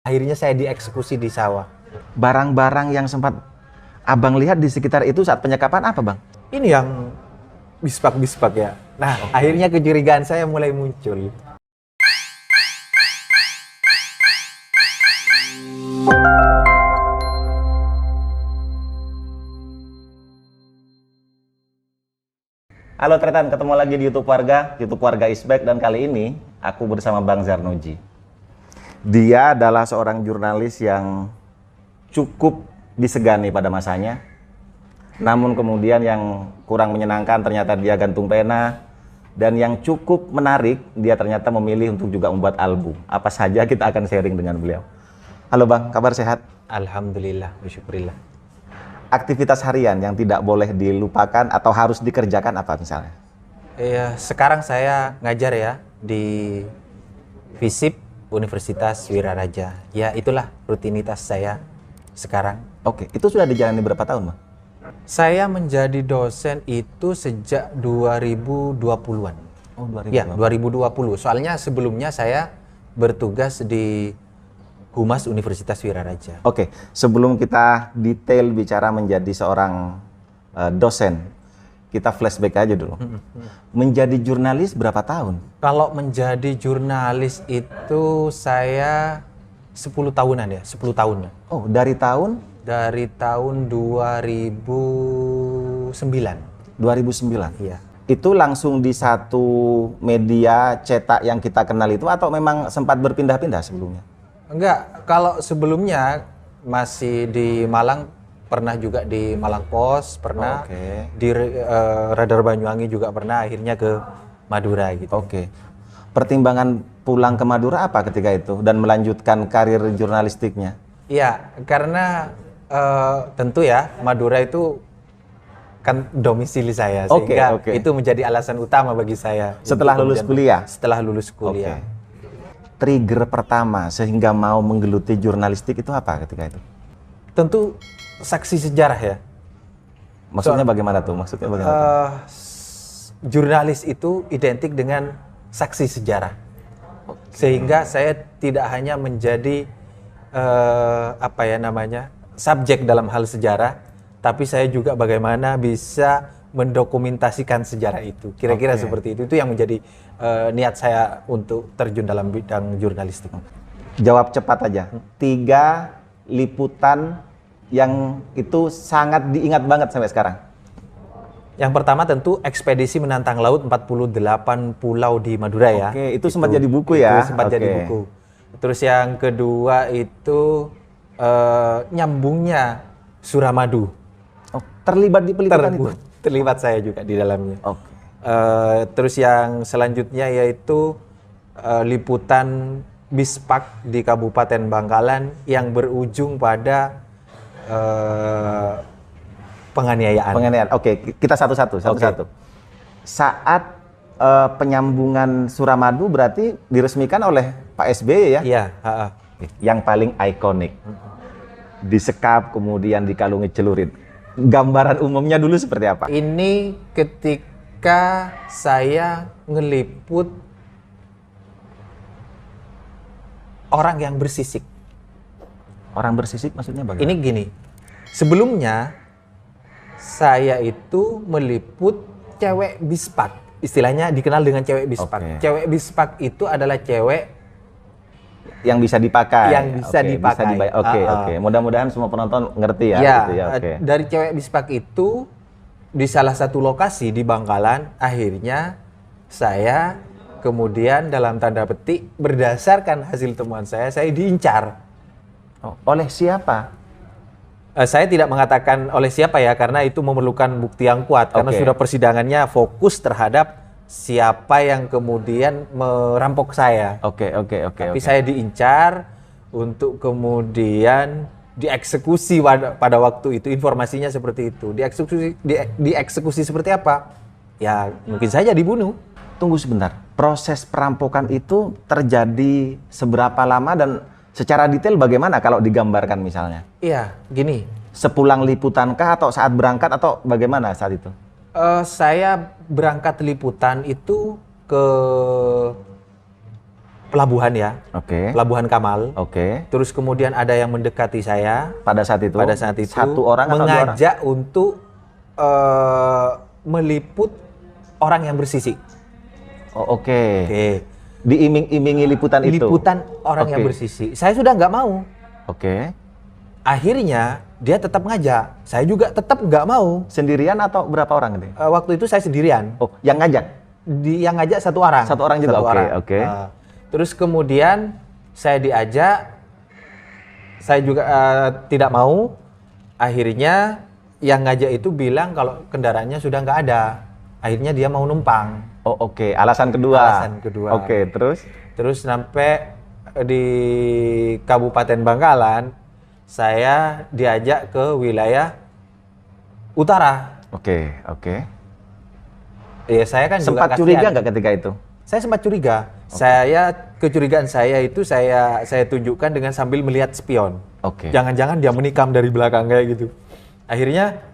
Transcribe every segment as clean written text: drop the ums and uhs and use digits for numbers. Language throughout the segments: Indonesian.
Akhirnya saya dieksekusi di sawah. Barang-barang yang sempat abang lihat di sekitar itu saat penyekapan apa, Bang? Ini yang bispak-bispak ya. Nah, akhirnya kecurigaan saya mulai muncul. Halo Tretan, ketemu lagi di YouTube Warga is back, dan kali ini aku bersama Bang Zarnuji. Dia adalah seorang jurnalis yang cukup disegani pada masanya. Namun kemudian yang kurang menyenangkan ternyata dia gantung pena, dan yang cukup menarik dia ternyata memilih untuk juga membuat album. Apa saja kita akan sharing dengan beliau. Halo Bang, kabar sehat? Alhamdulillah, bersyukurillah. Aktivitas harian yang tidak boleh dilupakan atau harus dikerjakan apa misalnya? Ya, sekarang saya ngajar ya di FISIP Universitas Wiraraja. Ya, itulah rutinitas saya sekarang. Oke, itu sudah dijalani berapa tahun, Bang? Saya menjadi dosen itu sejak 2020-an. Oh, 2020. Ya, 2020. Soalnya sebelumnya saya bertugas di Humas Universitas Wiraraja. Oke, sebelum kita detail bicara menjadi seorang dosen, kita flashback aja dulu. Menjadi jurnalis berapa tahun? Kalau menjadi jurnalis itu saya 10 tahunan ya, 10 tahun. Oh, dari tahun? Dari tahun 2009. 2009? Iya. Itu langsung di satu media cetak yang kita kenal itu atau memang sempat berpindah-pindah sebelumnya? Enggak, kalau sebelumnya masih di Malang, pernah juga di Malang Post, pernah di Radar Banyuwangi juga pernah, akhirnya ke Madura gitu. Oke. Pertimbangan pulang ke Madura apa ketika itu dan melanjutkan karir jurnalistiknya? Iya, karena tentu ya Madura itu kan domisili saya, sehingga itu menjadi alasan utama bagi saya. Setelah lulus kuliah? Setelah lulus kuliah. Trigger pertama sehingga mau menggeluti jurnalistik itu apa ketika itu? Tentu saksi sejarah ya. Maksudnya bagaimana tuh? Jurnalis itu identik dengan saksi sejarah. Sehingga saya tidak hanya menjadi subjek dalam hal sejarah, tapi saya juga bagaimana bisa mendokumentasikan sejarah itu. Kira-kira seperti itu. Itu yang menjadi niat saya untuk terjun dalam bidang jurnalistik. Jawab cepat aja. 3 liputan yang itu sangat diingat banget sampai sekarang. Yang pertama tentu ekspedisi menantang laut 48 pulau di Madura ya. Oke, itu sempat jadi buku ya? Itu sempat jadi buku. Terus yang kedua itu nyambungnya Suramadu. Oh, terlibat di peliputan itu? Terlibat saya juga di dalamnya. Oke. Terus yang selanjutnya yaitu liputan Bispak di Kabupaten Bangkalan yang berujung pada penganiayaan. Oke, kita satu-satu. Saat penyambungan Suramadu berarti diresmikan oleh Pak SBY ya? Iya. Yang paling ikonik, disekap kemudian dikalungi celurit. Gambaran umumnya dulu seperti apa? Ini ketika saya ngeliput orang yang bersisik. Orang bersisik maksudnya bagaimana? Ini gini, sebelumnya saya itu meliput cewek bispak. Istilahnya dikenal dengan cewek bispak. Cewek bispak itu adalah cewek yang bisa dipakai. Yang bisa dipakai. Oke. Mudah-mudahan semua penonton ngerti ya. Ya, gitu ya. Dari cewek bispak itu di salah satu lokasi di Bangkalan, akhirnya saya kemudian dalam tanda petik berdasarkan hasil temuan saya diincar. Oleh siapa? Saya tidak mengatakan oleh siapa ya, karena itu memerlukan bukti yang kuat. Karena sudah persidangannya fokus terhadap siapa yang kemudian merampok saya. Tapi saya diincar untuk kemudian dieksekusi pada waktu itu. Informasinya seperti itu. Dieksekusi seperti apa? Ya mungkin saja dibunuh. Tunggu sebentar. Proses perampokan itu terjadi seberapa lama dan secara detail bagaimana kalau digambarkan misalnya? Iya, gini. Sepulang liputankah atau saat berangkat atau bagaimana saat itu? Saya berangkat liputan itu ke pelabuhan ya. Oke. Pelabuhan Kamal. Oke. Terus kemudian ada yang mendekati saya Pada saat itu. Satu orang atau dua orang? mengajak untuk meliput orang yang bersisik. Oh, oke. Oke. Diiming-imingi liputan itu. Liputan orang yang bersisik. Saya sudah nggak mau. Oke. Akhirnya dia tetap ngajak. Saya juga tetap nggak mau. Sendirian atau berapa orang ini? Waktu itu saya sendirian. Oh, yang ngajak? Yang ngajak satu orang. Satu orang juga. Oke. Terus kemudian saya diajak. Saya juga tidak mau. Akhirnya yang ngajak itu bilang kalau kendaraannya sudah nggak ada. Akhirnya dia mau numpang. Oh, oke. Alasan kedua. Alasan kedua. Oke, terus? Terus sampai di Kabupaten Bangkalan, saya diajak ke wilayah utara. Oke. Ya saya kan sempat juga curiga nggak ketika itu? Saya sempat curiga. Kecurigaan saya itu saya tunjukkan dengan sambil melihat spion. Oke. Jangan-jangan dia menikam dari belakang kayak gitu. Akhirnya,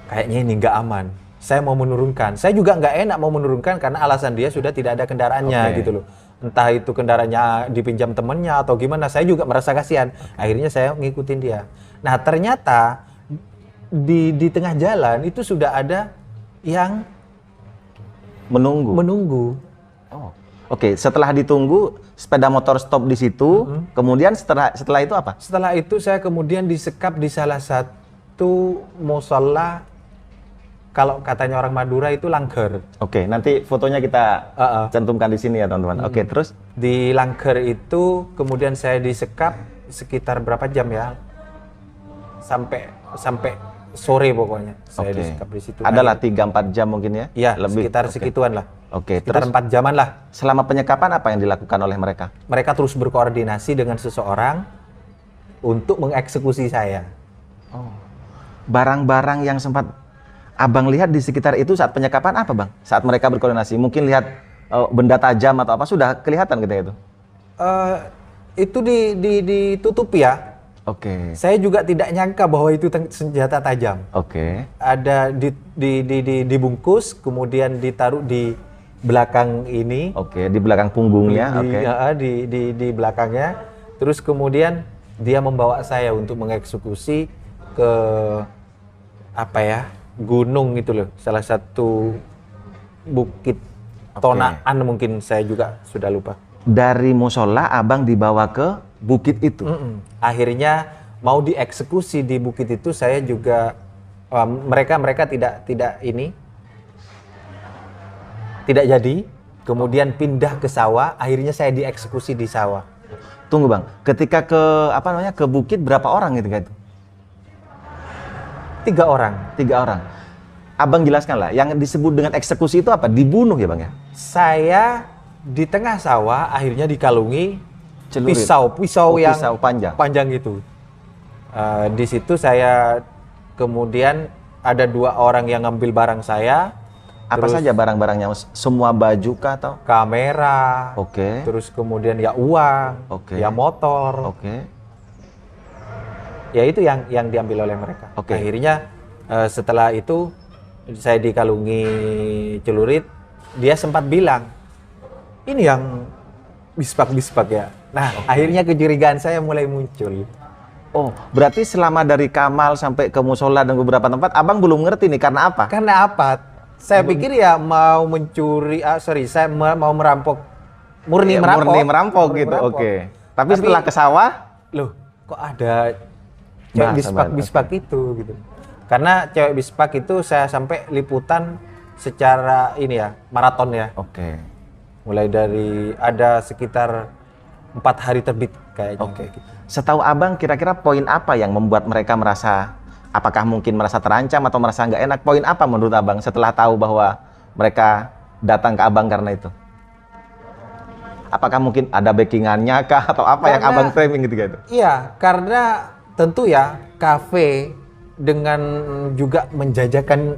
kayaknya ini nggak aman. Saya mau menurunkan. Saya juga nggak enak mau menurunkan karena alasan dia sudah tidak ada kendaraannya gitu loh. Entah itu kendaraannya dipinjam temennya atau gimana. Saya juga merasa kasihan. Akhirnya saya ngikutin dia. Nah ternyata di tengah jalan itu sudah ada yang menunggu. Oh, oke. Setelah ditunggu, sepeda motor stop di situ. Kemudian setelah itu apa? Setelah itu saya kemudian disekap di salah satu mushola. Kalau katanya orang Madura itu langgar. Oke, nanti fotonya kita cantumkan di sini ya teman-teman. Oke, terus? Di langgar itu kemudian saya disekap sekitar berapa jam ya? Sampai sore pokoknya. Saya disekap di situ. Adalah 3-4 jam mungkin ya? Iya, sekitar segituan lah. Oke, sekitar 4 jaman lah. Selama penyekapan apa yang dilakukan oleh mereka? Mereka terus berkoordinasi dengan seseorang untuk mengeksekusi saya. Oh. Barang-barang yang sempat Abang lihat di sekitar itu saat penyekapan apa, Bang? Saat mereka berkoordinasi, mungkin lihat benda tajam atau apa, sudah kelihatan ketika itu? Itu ditutup ya. Oke. Saya juga tidak nyangka bahwa itu senjata tajam. Oke. Ada dibungkus, kemudian ditaruh di belakang ini. Oke, di belakang punggungnya. Di belakangnya. Terus kemudian dia membawa saya untuk mengeksekusi ke gunung itu loh, salah satu bukit Tonaan mungkin, saya juga sudah lupa. Dari musola Abang dibawa ke bukit itu. Akhirnya mau dieksekusi di bukit itu, saya juga mereka tidak jadi. Kemudian pindah ke sawah, akhirnya saya dieksekusi di sawah. Tunggu Bang, ketika ke bukit berapa orang ketika itu? 3 orang. 3 orang. Abang jelaskanlah, yang disebut dengan eksekusi itu apa? Dibunuh ya Bang ya? Saya di tengah sawah akhirnya dikalungi celurit. Pisau yang panjang itu. Di situ saya kemudian ada 2 orang yang ngambil barang saya. Apa saja barang-barangnya? Semua baju kah atau? Kamera. Oke. Terus kemudian ya uang. Oke. Ya motor. Oke. Ya itu yang diambil oleh mereka. Oke. Akhirnya setelah itu saya dikalungi celurit, dia sempat bilang, ini yang bispak ya. Nah, akhirnya kecurigaan saya mulai muncul. Oh, berarti selama dari Kamal sampai ke musola dan beberapa tempat, Abang belum ngerti nih karena apa? Karena apa? Saya pikir ya mau mencuri, saya mau merampok, murni merampok gitu. Oke. Tapi setelah ke sawah, loh, kok ada cewek bispak itu gitu. Karena cewek bispak itu saya sampai liputan secara maraton ya. Oke. Mulai dari ada sekitar 4 hari terbit kayaknya. Oke. Setahu Abang kira-kira poin apa yang membuat mereka merasa, apakah mungkin merasa terancam atau merasa nggak enak? Poin apa menurut Abang setelah tahu bahwa mereka datang ke Abang karena itu? Apakah mungkin ada backingannya kah atau apa yang Abang framing gitu? Iya, karena tentu ya kafe dengan juga menjajakan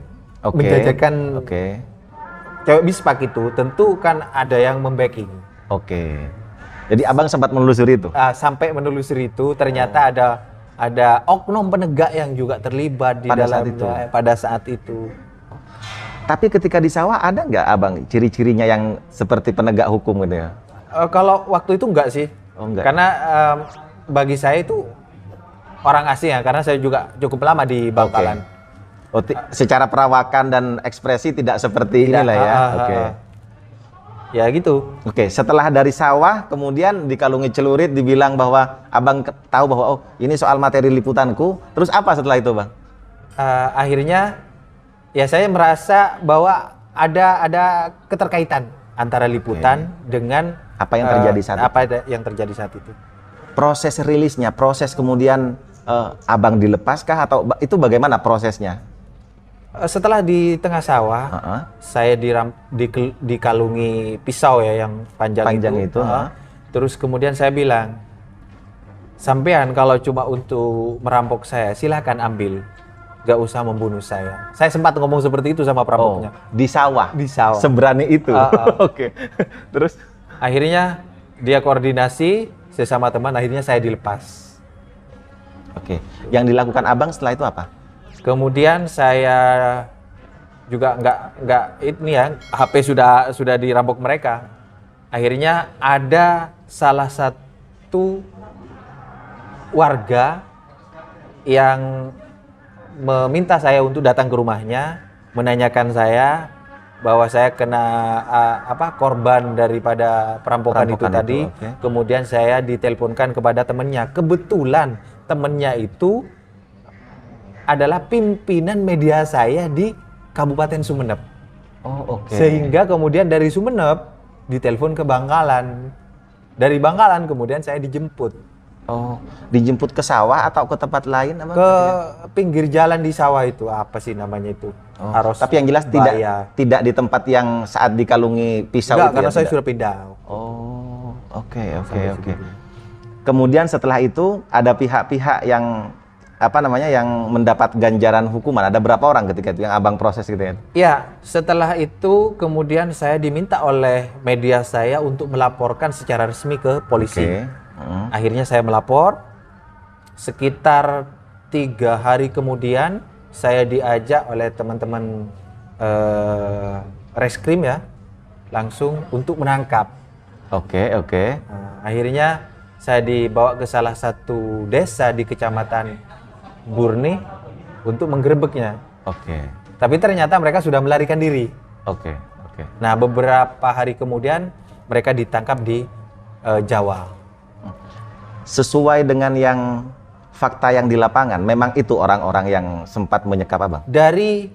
cewek bispak itu tentu kan ada yang membacking. Oke. Jadi Abang sempat menelusuri itu? Sampai menelusuri itu, ternyata ada oknum penegak yang juga terlibat pada saat itu. Tapi ketika di sawah ada nggak abang ciri-cirinya yang seperti penegak hukum gitu ya? Kalau waktu itu enggak sih. Oh, enggak. Karena bagi saya itu orang asing ya, karena saya juga cukup lama di Bangkalan. Secara perawakan dan ekspresi tidak seperti inilah ya. Ya gitu. Setelah dari sawah kemudian dikalungi celurit, dibilang bahwa abang tahu bahwa oh ini soal materi liputanku. Terus apa setelah itu, Bang? Akhirnya ya saya merasa bahwa ada keterkaitan antara liputan dengan apa yang terjadi saat itu. Apa yang terjadi saat itu. Proses rilisnya, proses kemudian abang dilepaskah atau itu bagaimana prosesnya? Setelah di tengah sawah, saya dikalungi pisau ya yang panjang itu. Terus kemudian saya bilang, sampean kalau cuma untuk merampok saya, silahkan ambil. Gak usah membunuh saya. Saya sempat ngomong seperti itu sama perampoknya. Di sawah? Di sawah. Seberani itu? Terus? Akhirnya dia koordinasi sesama teman, akhirnya saya dilepas. Yang dilakukan abang setelah itu apa? Kemudian saya juga nggak ini ya, HP sudah dirampok mereka. Akhirnya ada salah satu warga yang meminta saya untuk datang ke rumahnya, menanyakan saya bahwa saya kena korban daripada perampokan itu tadi. Kemudian saya diteleponkan kepada temannya. Kebetulan temannya itu adalah pimpinan media saya di Kabupaten Sumeneb. Sehingga kemudian dari Sumeneb ditelepon ke Bangkalan. Dari Bangkalan kemudian saya dijemput. Dijemput ke sawah atau ke tempat lain? Ke pinggir jalan di sawah itu, apa sih namanya itu? Tapi yang jelas tidak di tempat yang saat dikalungi pisau. Enggak, karena saya sudah pindah. Kemudian setelah itu ada pihak-pihak yang yang mendapat ganjaran hukuman. Ada berapa orang ketika itu yang abang proses gitu ya? Ya, setelah itu kemudian saya diminta oleh media saya untuk melaporkan secara resmi ke polisi. Akhirnya saya melapor. Sekitar 3 hari kemudian saya diajak oleh teman-teman reskrim ya, langsung untuk menangkap. Akhirnya saya dibawa ke salah satu desa di Kecamatan Burni untuk menggerebeknya. Tapi ternyata mereka sudah melarikan diri. Nah, beberapa hari kemudian mereka ditangkap di Jawa. Sesuai dengan yang fakta yang di lapangan, memang itu orang-orang yang sempat menyekap abang? Dari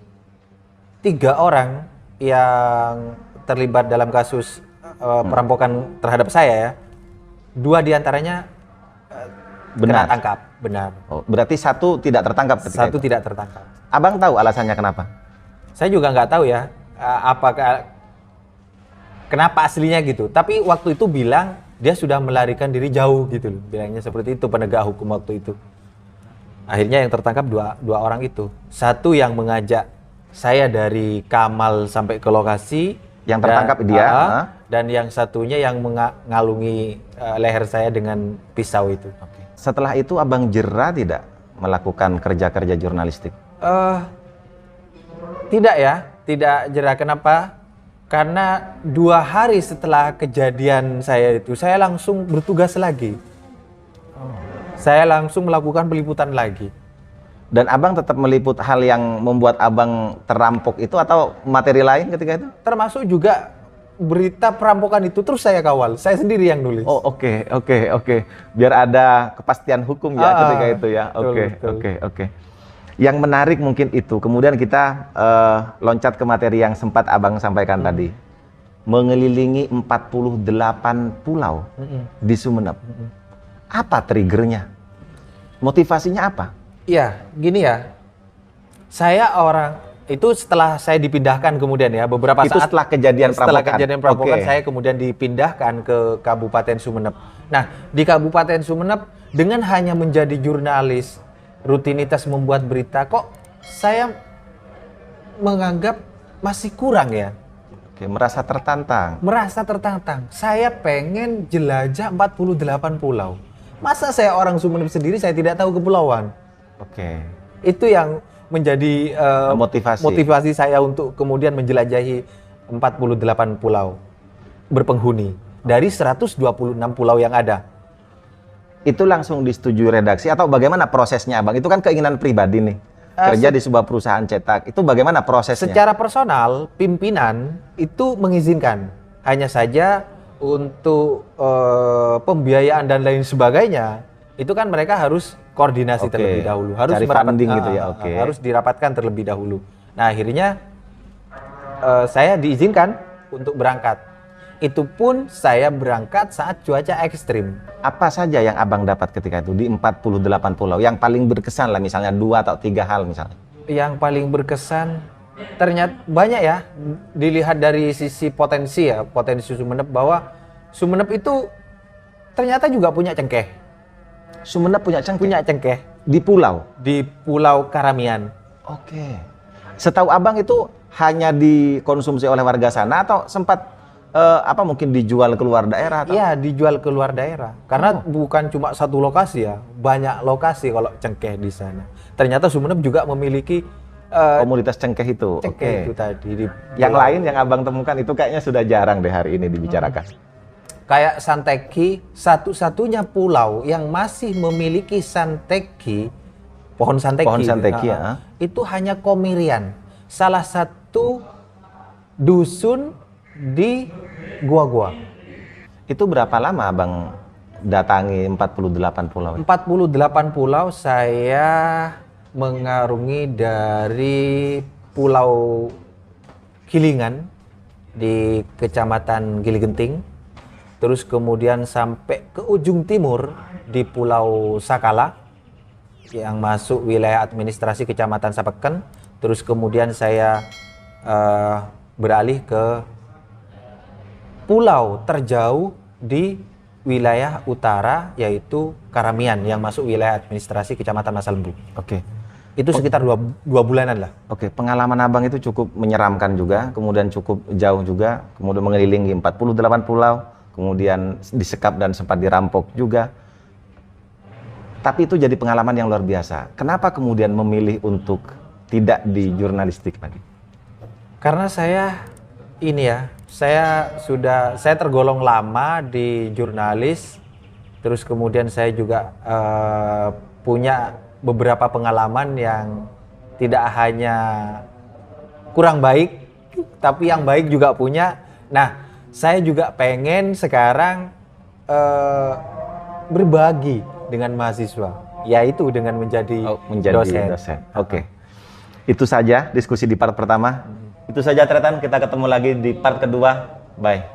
3 orang yang terlibat dalam kasus perampokan terhadap saya ya, 2 diantaranya kena tangkap. Benar. Berarti 1 tidak tertangkap ketika 1 tidak tertangkap. Abang tahu alasannya kenapa? Saya juga nggak tahu ya, apakah kenapa aslinya gitu. Tapi waktu itu bilang dia sudah melarikan diri jauh gitu loh. Bilangnya seperti itu penegak hukum waktu itu. Akhirnya yang tertangkap dua orang itu. 1 yang mengajak saya dari Kamal sampai ke lokasi. Yang tertangkap dia. Dan yang satunya yang mengalungi leher saya dengan pisau itu. Setelah itu abang jera tidak melakukan kerja-kerja jurnalistik? Tidak ya, tidak jera. Kenapa? Karena 2 hari setelah kejadian saya itu, saya langsung bertugas lagi. Saya langsung melakukan peliputan lagi. Dan abang tetap meliput hal yang membuat abang terampok itu atau materi lain ketika itu? Termasuk juga berita perampokan itu terus saya kawal. Saya sendiri yang nulis. Oke. Biar ada kepastian hukum ya ketika itu ya. Oke. Yang menarik mungkin itu. Kemudian kita loncat ke materi yang sempat abang sampaikan tadi. Mengelilingi 48 pulau di Sumeneb. Apa triggernya? Motivasinya apa? Iya, gini ya. Saya itu setelah saya dipindahkan kemudian ya, beberapa itu saat setelah kejadian perampokan saya kemudian dipindahkan ke Kabupaten Sumeneb. Nah, di Kabupaten Sumeneb dengan hanya menjadi jurnalis, rutinitas membuat berita, kok saya menganggap masih kurang ya. Merasa tertantang. Saya pengen jelajah 48 pulau. Masa saya orang Sumeneb sendiri saya tidak tahu kepulauan? Itu yang menjadi motivasi saya untuk kemudian menjelajahi 48 pulau berpenghuni dari 126 pulau yang ada. Itu langsung disetujui redaksi atau bagaimana prosesnya, Abang? Itu kan keinginan pribadi nih. Kerja di sebuah perusahaan cetak. Itu bagaimana prosesnya? Secara personal, pimpinan itu mengizinkan. Hanya saja untuk pembiayaan dan lain sebagainya, itu kan mereka harus koordinasi terlebih dahulu. Harus cari funding gitu ya, harus dirapatkan terlebih dahulu. Nah, akhirnya saya diizinkan untuk berangkat. Itu pun saya berangkat saat cuaca ekstrim. Apa saja yang Abang dapat ketika itu di 48 pulau? Yang paling berkesan lah, misalnya 2 atau 3 hal misalnya. Yang paling berkesan, ternyata banyak ya, dilihat dari sisi potensi ya, potensi Sumeneb, bahwa Sumeneb itu ternyata juga punya cengkeh. Sumeneb punya cengkeh? Punya cengkeh. Di pulau? Di Pulau Karamian. Oke. Setahu Abang itu hanya dikonsumsi oleh warga sana atau sempat mungkin dijual keluar daerah? Iya, dijual keluar daerah. Karena bukan cuma satu lokasi ya, banyak lokasi kalau cengkeh di sana. Ternyata Sumeneb juga memiliki komunitas cengkeh itu. Cengkeh itu tadi. Yang lain yang Abang temukan itu kayaknya sudah jarang deh hari ini dibicarakan. Kayak Santeki, satu-satunya pulau yang masih memiliki Santeki, pohon Santeki, ya. Itu hanya Komirian, salah satu dusun di gua-gua. Itu berapa lama Abang datangi 48 pulau? 48 pulau saya mengarungi dari Pulau Gilingan di Kecamatan Giligenting, terus kemudian sampai ke ujung timur di Pulau Sakala yang masuk wilayah administrasi Kecamatan Sapeken, terus kemudian saya beralih ke pulau terjauh di wilayah utara, yaitu Karamian yang masuk wilayah administrasi Kecamatan Masalembu. Oke. Itu sekitar dua bulanan lah. Oke, pengalaman Abang itu cukup menyeramkan juga, kemudian cukup jauh juga, kemudian mengelilingi 48 pulau, kemudian disekap dan sempat dirampok juga. Tapi itu jadi pengalaman yang luar biasa. Kenapa kemudian memilih untuk tidak di jurnalistik lagi? Karena saya tergolong lama di jurnalis, terus kemudian saya juga punya beberapa pengalaman yang tidak hanya kurang baik, tapi yang baik juga punya. Nah, saya juga pengen sekarang berbagi dengan mahasiswa, yaitu dengan menjadi dosen. Oke. Itu saja diskusi di part pertama. Itu saja Tretan, kita ketemu lagi di part kedua. Bye.